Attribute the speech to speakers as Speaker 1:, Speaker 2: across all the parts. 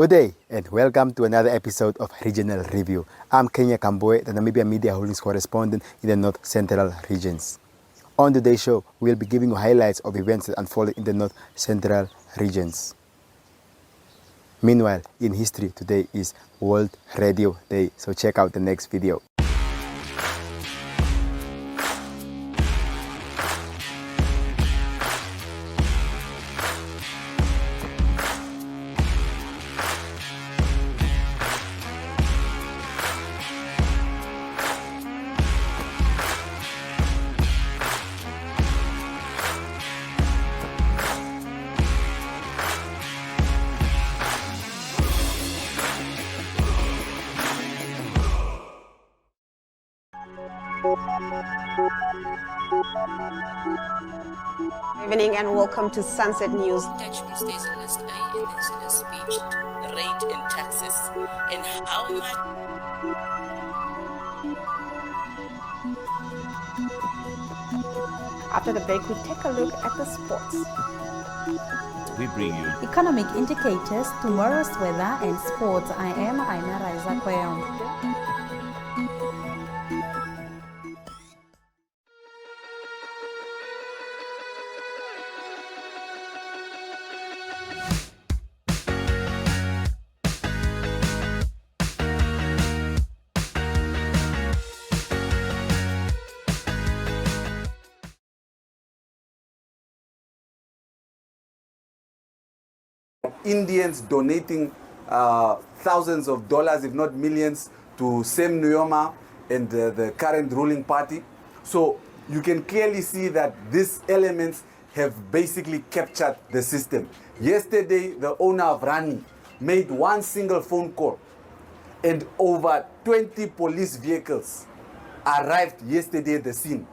Speaker 1: Good day and welcome to another episode of Regional Review. I'm Kenya Kamboe, the Namibia Media Holdings correspondent in the North Central regions. On today's show, we'll be giving you highlights of events that unfolded in the North Central regions. Meanwhile, in history, today is World Radio Day, so check out the next video.
Speaker 2: Good evening and welcome to Sunset News.
Speaker 3: Actually stays on list A in his speech, the rate in taxes and how much.
Speaker 2: After the break, we take a look at the sports.
Speaker 4: We bring you
Speaker 5: Economic indicators, tomorrow's weather and sports. I am Aina Raiza Kweo.
Speaker 6: Indians donating thousands of dollars, if not millions, to Sam Nujoma and the current ruling party. So you can clearly see that these elements have basically captured the system. Yesterday, the owner of Rani made one single phone call and over 20 police vehicles arrived yesterday at the scene.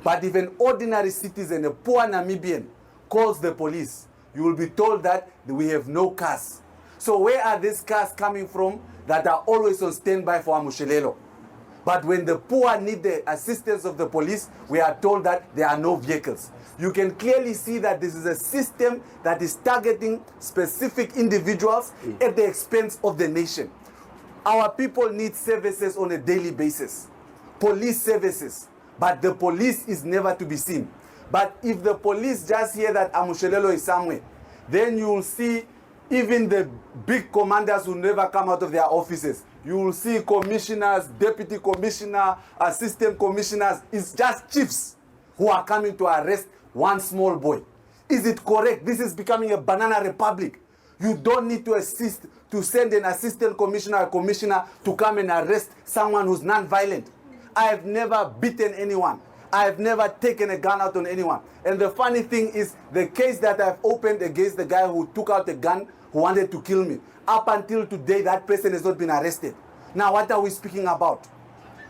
Speaker 6: But if an ordinary citizen, a poor Namibian, calls the police, you will be told that we have no cars. So where are these cars coming from that are always on standby for Amushelelo? But when the poor need the assistance of the police, we are told that there are no vehicles. You can clearly see that this is a system that is targeting specific individuals at the expense of the nation. Our people need services on a daily basis, police services, but the police is never to be seen. But if the police just hear that Amushelelo is somewhere, then you will see even the big commanders will never come out of their offices. You will see commissioners, deputy commissioner, assistant commissioners. It's just chiefs who are coming to arrest one small boy. Is it correct? This is becoming a banana republic. You don't need to send an assistant commissioner or commissioner to come and arrest someone who's non-violent. I have never beaten anyone. I have never taken a gun out on anyone. And the funny thing is, the case that I've opened against the guy who took out a gun, who wanted to kill me, up until today, that person has not been arrested. Now, what are we speaking about?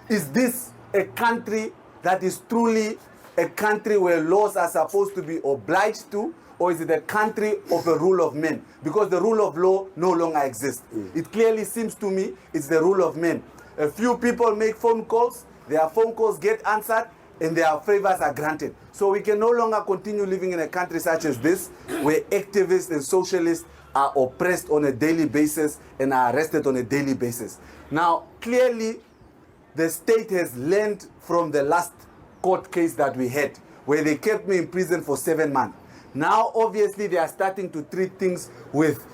Speaker 6: Is this a country that is truly a country where laws are supposed to be obliged to, or is it a country of the rule of men? Because the rule of law no longer exists. It clearly seems to me it's the rule of men. A few people make phone calls, their phone calls get answered, and their favors are granted. So we can no longer continue living in a country such as this, where activists and socialists are oppressed on a daily basis and are arrested on a daily basis. Now, clearly, the state has learned from the last court case that we had, where they kept me in prison for 7 months. Now, obviously, they are starting to treat things with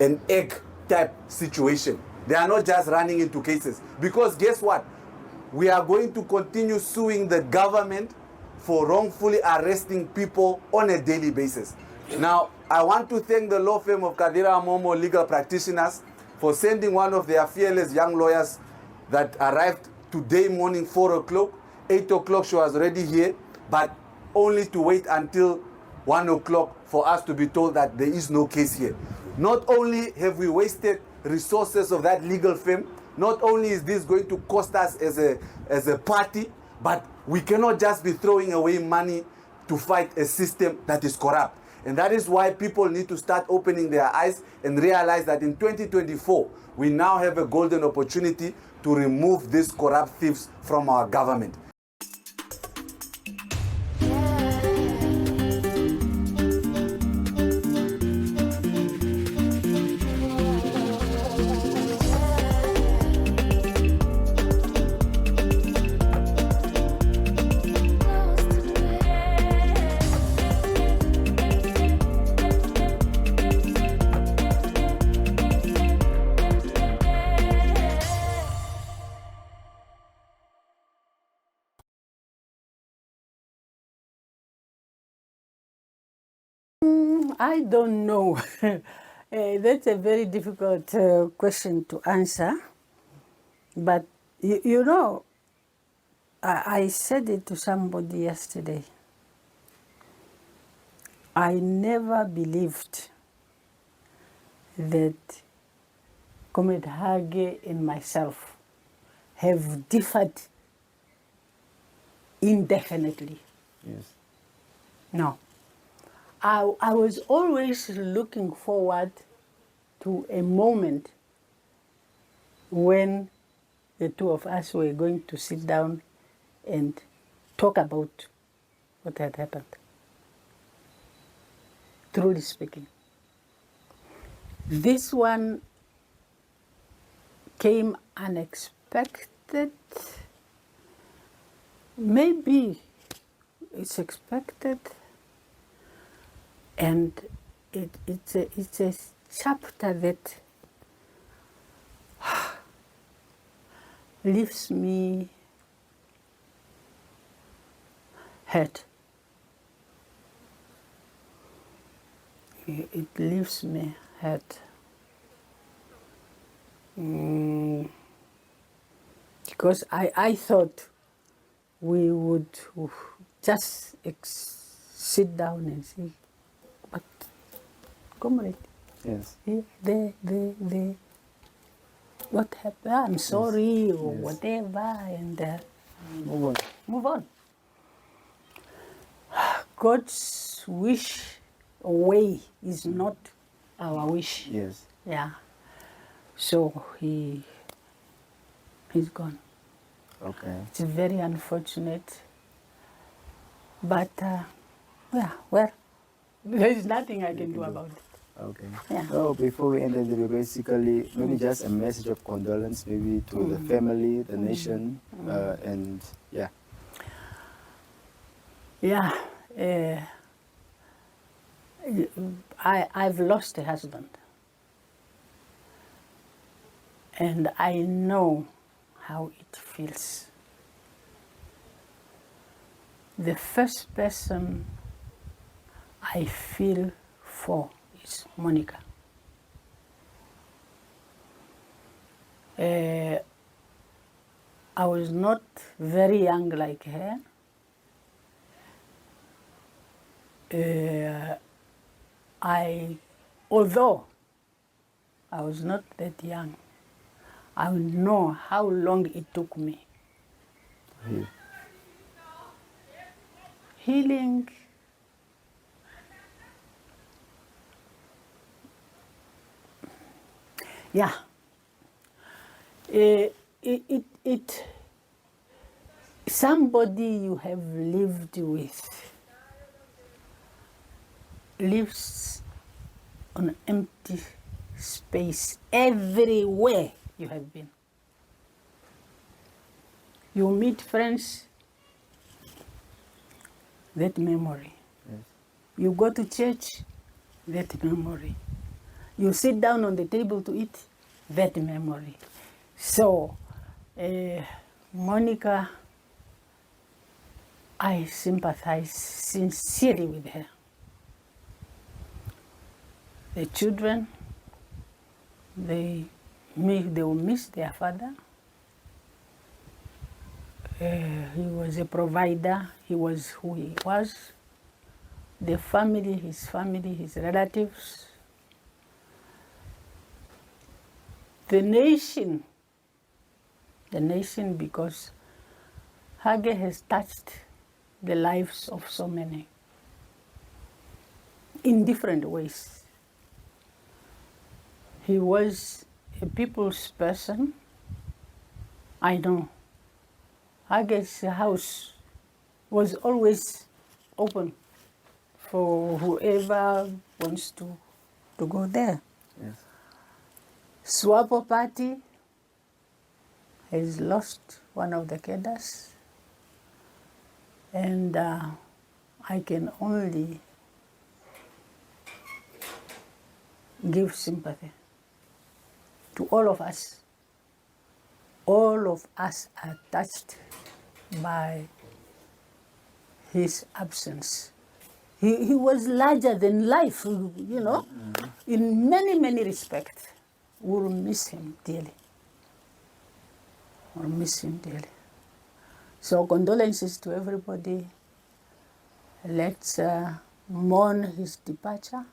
Speaker 6: an egg-type situation. They are not just running into cases. Because guess what? We are going to continue suing the government for wrongfully arresting people on a daily basis. Now, I want to thank the law firm of Kadira Momo Legal Practitioners for sending one of their fearless young lawyers that arrived today morning, 4 o'clock. 8 o'clock, she was already here, but only to wait until 1 o'clock for us to be told that there is no case here. Not only have we wasted resources of that legal firm, not only is this going to cost us as a party, but we cannot just be throwing away money to fight a system that is corrupt. And that is why people need to start opening their eyes and realize that in 2024, we now have a golden opportunity to remove these corrupt thieves from our government.
Speaker 7: I don't know. That's a very difficult question to answer. But you know, I said it to somebody yesterday. I never believed that Comrade Hage and myself have differed indefinitely.
Speaker 1: Yes.
Speaker 7: No. I was always looking forward to a moment when the two of us were going to sit down and talk about what had happened. Truly speaking. This one came unexpected. Maybe it's expected, and it's a chapter that leaves me hurt. It leaves me hurt. Because I thought we would just sit down and say, but comrade,
Speaker 1: Yes.
Speaker 7: what happened? I'm sorry, or whatever, and
Speaker 1: Move on.
Speaker 7: move on. God's wish or way is not our wish.
Speaker 1: Yes.
Speaker 7: Yeah. So he's gone.
Speaker 1: Okay.
Speaker 7: It's very unfortunate. But, yeah, well, there's nothing I can do about it.
Speaker 1: Okay.
Speaker 7: Yeah.
Speaker 1: So before we end the interview, basically, maybe just a message of condolence, maybe to the family, the nation, and yeah.
Speaker 7: Yeah. I've lost a husband. And I know how it feels. The first person I feel for is Monica. I was not very young like her. Although I was not that young, I know how long it took me.
Speaker 1: Yeah.
Speaker 7: Healing yeah. It somebody you have lived with lives on empty space everywhere you have been. You meet friends, that memory.
Speaker 1: Yes.
Speaker 7: You go to church, that memory. You sit down on the table to eat, that memory. So, Monica, I sympathize sincerely with her. The children, they will miss their father. He was a provider. He was who he was. The family, his relatives. The nation because Hage has touched the lives of so many in different ways. He was a people's person. I know. Hage's house was always open for whoever wants to go there.
Speaker 1: Yes.
Speaker 7: Swapo Party has lost one of the cadres, and I can only give sympathy to all of us. All of us are touched by his absence. He was larger than life, you know, in many, many respects. We'll miss him dearly. We'll miss him dearly. So condolences to everybody. Let's mourn his departure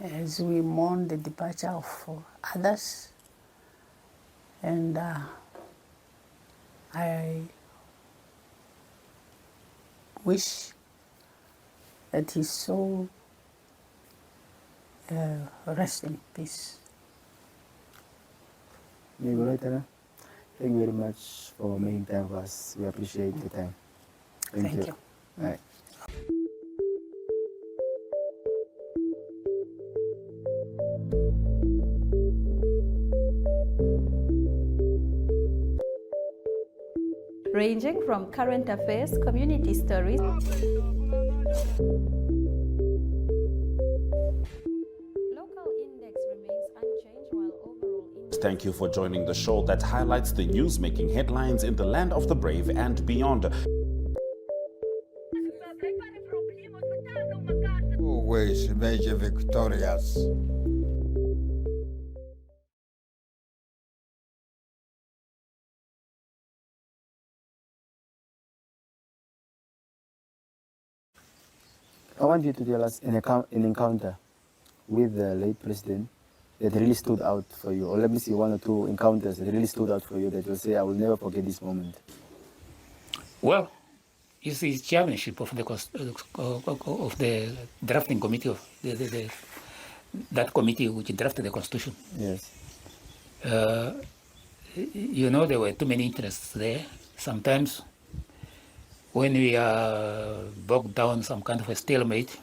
Speaker 7: as we mourn the departure of others. And I wish that his soul rest in peace.
Speaker 1: Thank you very much for making time for us. We appreciate the time. Thank you. All right.
Speaker 5: Ranging from current affairs, community stories, local index remains unchanged while overall
Speaker 8: Thank you for joining the show that highlights the news making headlines in the land of the brave and beyond.
Speaker 9: Always major victorious.
Speaker 1: I want you to tell us an encounter with the late president that really stood out for you. Or let me see one or two encounters that really stood out for you that you'll say, I will never forget this moment.
Speaker 10: Well, it's his chairmanship of the drafting committee of that committee which drafted the constitution.
Speaker 1: Yes.
Speaker 10: You know, there were too many interests there. Sometimes when we are bogged down some kind of a stalemate,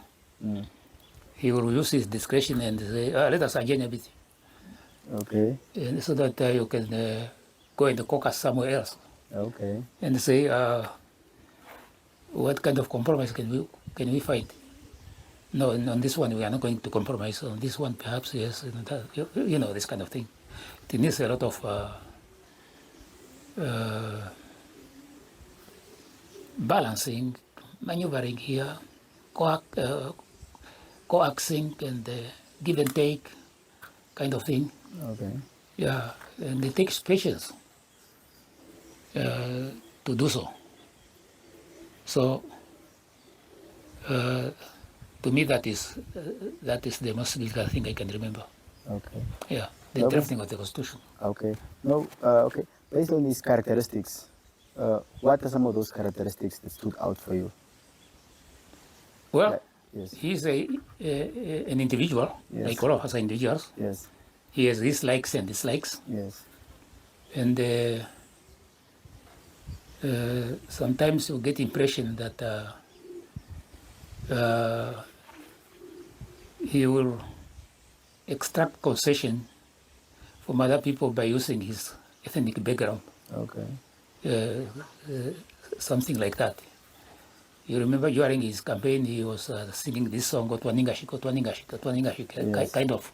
Speaker 10: he will use his discretion and say, let us adjourn a bit.
Speaker 1: Okay.
Speaker 10: And so that you can go and caucus somewhere else.
Speaker 1: Okay.
Speaker 10: And say, what kind of compromise can we find? No, on this one we are not going to compromise. On this one, perhaps yes, you know, this kind of thing. It needs a lot of balancing, maneuvering here, coaxing and give and take kind of thing.
Speaker 1: Okay.
Speaker 10: Yeah, and it takes patience to do so. So, to me, that is the most difficult thing I can remember.
Speaker 1: Okay.
Speaker 10: Yeah, the drafting of the Constitution.
Speaker 1: Okay. No. Okay. Based on these characteristics, what are some of those characteristics that stood out for you?
Speaker 10: Well,
Speaker 1: Yes.
Speaker 10: he's an individual,
Speaker 1: Yes.
Speaker 10: like all of us are individuals.
Speaker 1: Yes.
Speaker 10: He has his likes and dislikes,
Speaker 1: Yes.
Speaker 10: and sometimes you get the impression that he will extract concession from other people by using his ethnic background.
Speaker 1: Okay.
Speaker 10: Something like that. You remember during his campaign, he was singing this song, Otwaningashi, Otwaningashi, Otwaningashi,
Speaker 1: Yes.
Speaker 10: kind of.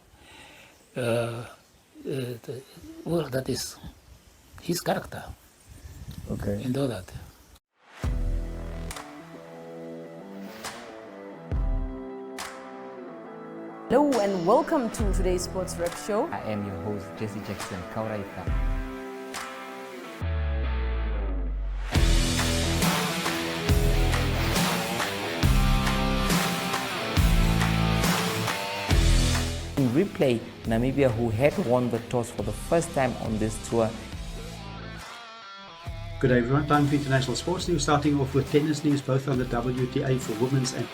Speaker 10: Well, that is his character
Speaker 1: Okay.
Speaker 10: and all that.
Speaker 11: Hello and welcome to today's Sports Rep Show.
Speaker 12: I am your host, Jesse Jackson Kauraita. In replay, Namibia, who had won the toss for the first time on this tour.
Speaker 13: Good day everyone, time for international sports news, starting off with tennis news, both on the WTA for women's and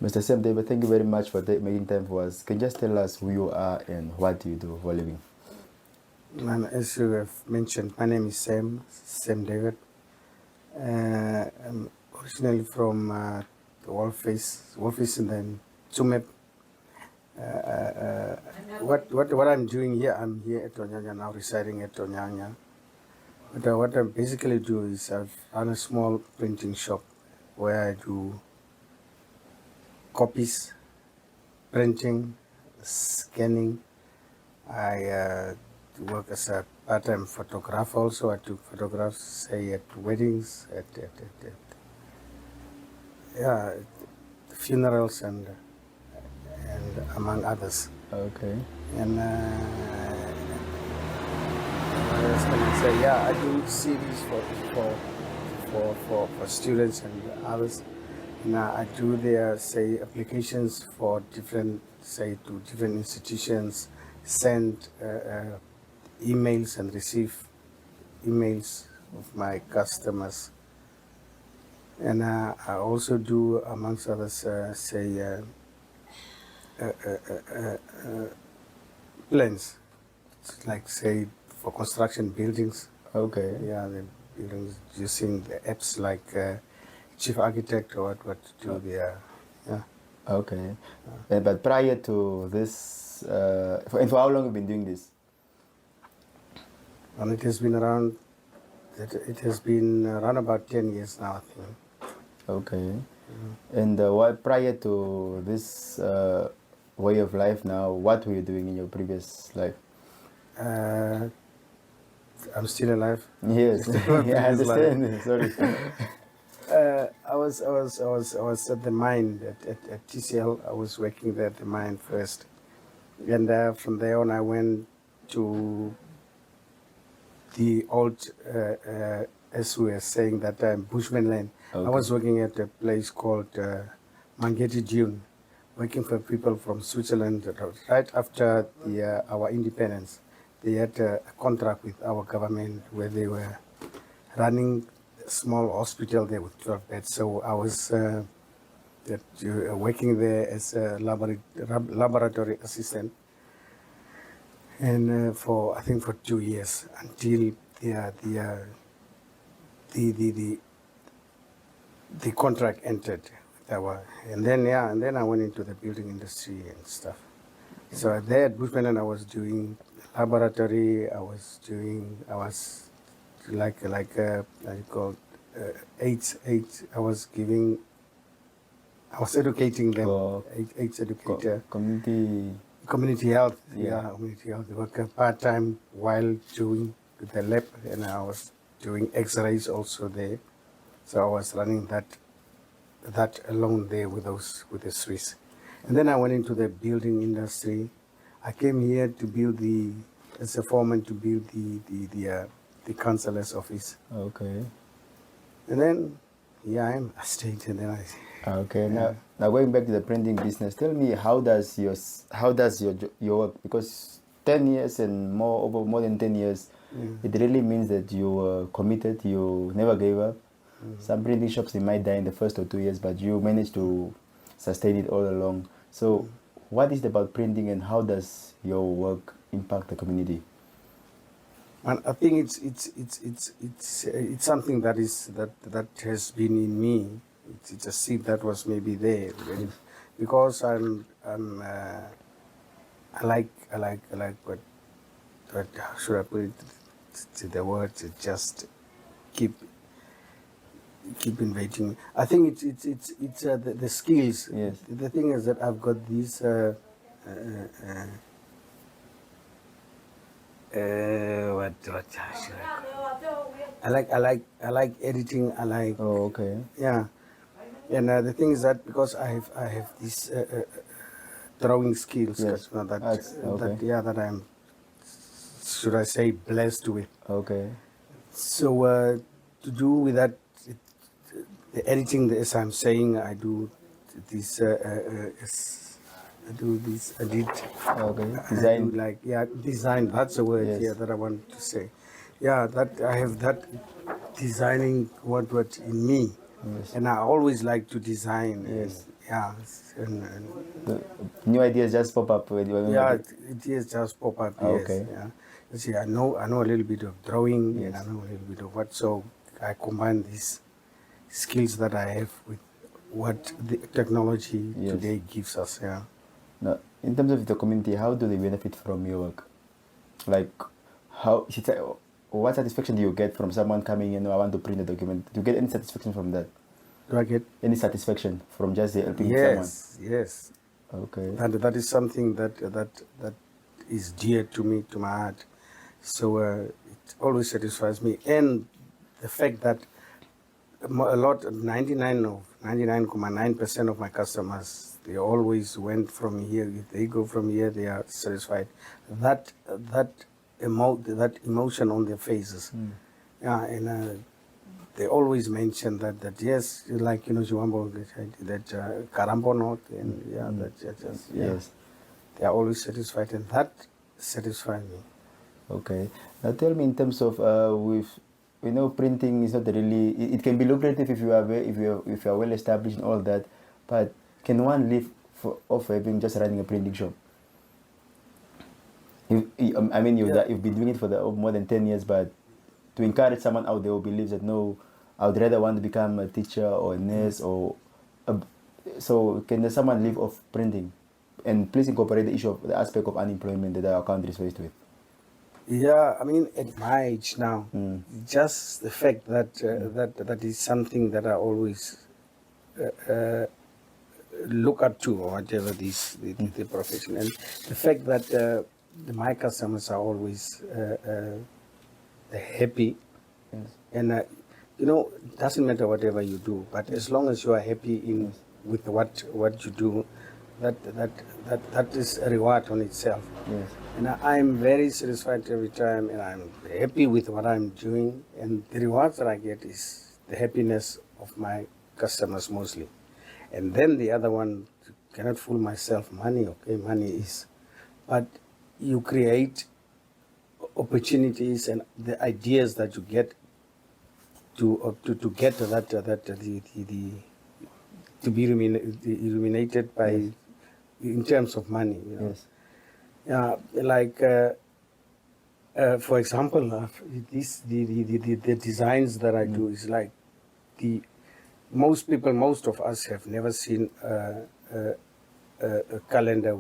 Speaker 1: Mr. Sam David, thank you very much for making time for us. Can you just tell us who you are and what do you do for a living?
Speaker 14: As you have mentioned, my name is Sam David. I'm originally from Wolfies and then Tsumeb. What I'm doing here, I'm here at Onyanya now, residing at Onyanya. But what I basically do is I've run a small printing shop where I do copies, printing, scanning. I work as a part-time photographer also. I took photographs, say, at weddings, at funerals and among others.
Speaker 1: Okay.
Speaker 14: And what else can I say? Yeah, I do series for students and others. And I do their, say, applications for different, say, to different institutions, send emails and receive emails of my customers. And I also do, amongst others, say, plans, like, say, for construction buildings.
Speaker 1: Okay.
Speaker 14: Yeah, the buildings using the apps like Chief Architect or what to do there. Yeah.
Speaker 1: Okay. But prior to this, and for how long have you been doing this?
Speaker 14: And it has been around. It has been around about 10 years now, I think.
Speaker 1: Okay. And what prior to this way of life now, what were you doing in your previous life?
Speaker 14: I'm still alive.
Speaker 1: Yes. Yeah, I understand. Sorry.
Speaker 14: I was at the mine at TCL. I was working there at the mine first, and from there on I went to the old, as we were saying that time, Bushman land.
Speaker 1: Okay.
Speaker 14: I was working at a place called Mangeti Dune, working for people from Switzerland. Right after our independence, they had a contract with our government where they were running a small hospital there with 12 beds. So I was working there as a laboratory assistant, and I think for 2 years until the contract ended with and then I went into the building industry and stuff. So there at Bushman I was doing laboratory. I was like AIDS. I was educating them. AIDS educator. Community health. Yeah, community health worker part-time while doing the lab, and I was doing X-rays also there. So I was running that alone there with the Swiss. And then I went into the building industry. I came here to build as a foreman to build the councillor's office.
Speaker 1: Okay.
Speaker 14: And then I stayed, and then
Speaker 1: Okay. Now going back to the printing business, tell me how does your work, because 10 years and more than 10 years, it really means that you were committed. You never gave up. Some printing shops, they might die in the first or 2 years, but you managed to sustain it all along. So what is it about printing, and how does your work impact the community?
Speaker 14: And I think it's something that has been in me. It's a seed that was maybe there, because I like what how should I put it? To the word to just keep innovating. I think it's the skills.
Speaker 1: Yes.
Speaker 14: The thing is that I've got these what should I like editing. I like.
Speaker 1: Oh, okay.
Speaker 14: Yeah, and the thing is that because I have these drawing skills.
Speaker 1: Yes.
Speaker 14: That I'm, should I say, blessed with.
Speaker 1: Okay.
Speaker 14: So to do with that, the editing, as I'm saying, I do this. I did.
Speaker 1: Okay. Design.
Speaker 14: Design. That's the word.
Speaker 1: Yes.
Speaker 14: Yeah, that I want to say. Yeah, that I have that designing what in me,
Speaker 1: yes.
Speaker 14: And I always like to design.
Speaker 1: Yes.
Speaker 14: And
Speaker 1: the new ideas just pop up with you.
Speaker 14: Ideas just pop up. Yes.
Speaker 1: Okay.
Speaker 14: Yeah. You see, I know a little bit of drawing,
Speaker 1: yes.
Speaker 14: and I know a little bit of what. So I combine these skills that I have with what the technology today gives us. Yeah.
Speaker 1: Now, in terms of the community, how do they benefit from your work? Like, what satisfaction do you get from someone coming in? I want to print a document. Do you get any satisfaction from that?
Speaker 14: Do I get
Speaker 1: any satisfaction from just helping someone?
Speaker 14: Yes.
Speaker 1: Okay.
Speaker 14: And that is something that is dear to me, to my heart. So it always satisfies me. And the fact that 99.9% of my customers, they always went from here. If they go from here, they are satisfied. That emotion on their faces. Yeah, and they always mention that yes, like Ziwambo, that Karambo North, and yes, they are always satisfied, and that satisfies me.
Speaker 1: Okay. Now tell me, in terms of printing is not really. It can be lucrative if you are well established and all that, but can one live off having just running a printing shop? You've been doing it for more than 10 years, but to encourage someone out there who believes that no, I would rather want to become a teacher or a nurse so can someone live off printing? And please incorporate the issue of the aspect of unemployment that our country is faced with.
Speaker 14: Yeah, I mean, at my age now, just the fact that that is something that I always look up to, or whatever the profession, and the fact that my customers are always happy, and it doesn't matter whatever you do, but as long as you are happy with what you do, that is a reward on itself.
Speaker 1: Yes.
Speaker 14: And I'm very satisfied every time, and I'm happy with what I'm doing, and the rewards that I get is the happiness of my customers mostly. And then the other one, cannot fool myself, money is, but you create opportunities and the ideas that you get to get that to be illuminated by in terms of money.
Speaker 1: Yes.
Speaker 14: For example, the designs that I do is like most of us have never seen a calendar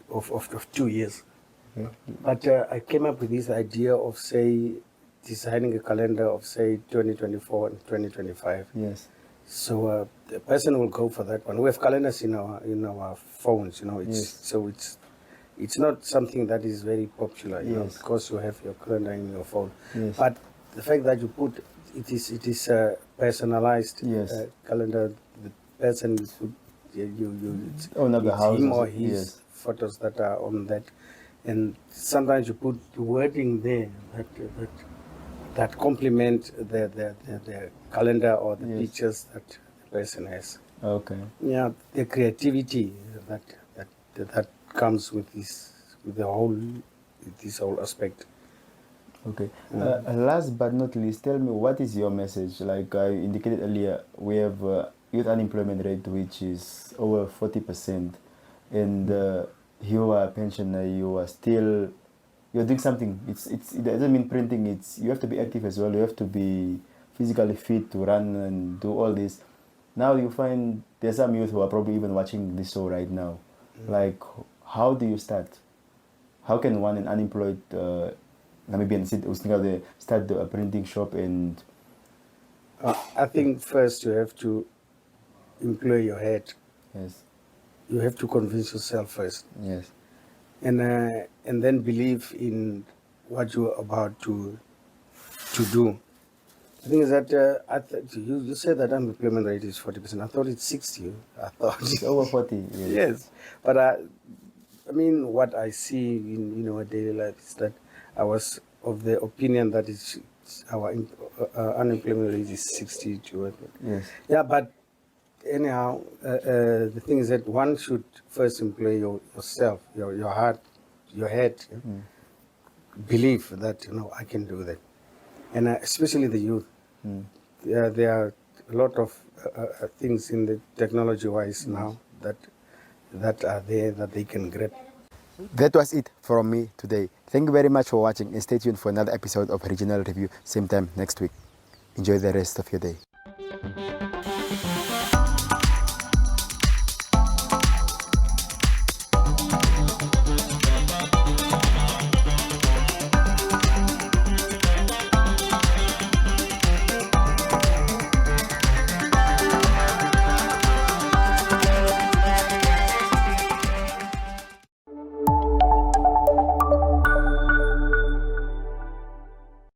Speaker 14: of 2 years. But I came up with this idea of, say, designing a calendar of, say, 2024 and 2025.
Speaker 1: Yes.
Speaker 14: So the person will go for that one. We have calendars in our phones, So it's not something that is very popular, because you have your calendar in your phone.
Speaker 1: Yes.
Speaker 14: But the fact that you put it is a personalized calendar. The person it's him or his photos that are on that, and sometimes you put the wording there that complement the calendar or the pictures that the person has.
Speaker 1: Okay.
Speaker 14: Yeah, the creativity that comes with this whole aspect.
Speaker 1: Okay. Last but not least, tell me, what is your message? Like I indicated earlier, we have youth unemployment rate which is over 40%, and you are a pensioner. You're doing something. It doesn't mean printing. You have to be active as well. You have to be physically fit to run and do all this. Now you find there's some youth who are probably even watching this show right now. Like, how do you start? How can an unemployed Namibian start a printing shop? And
Speaker 14: I think first you have to employ your head.
Speaker 1: Yes.
Speaker 14: You have to convince yourself first.
Speaker 1: Yes.
Speaker 14: And then believe in what you're about to do. The thing is that you said that unemployment rate is 40%. I thought it's 60. I thought
Speaker 1: it's over 40.
Speaker 14: Yes, but I mean, what I see in our daily life is that I was of the opinion that our unemployment rate is 60 to.
Speaker 1: Yes.
Speaker 14: Yeah, but anyhow, the thing is that one should first employ yourself, your heart, your head. Believe that I can do that, and especially the youth. There are a lot of things in the technology-wise now that are there that they can grab.
Speaker 1: That was it from me today. Thank you very much for watching, and stay tuned for another episode of Regional Review, same time next week. Enjoy the rest of your day.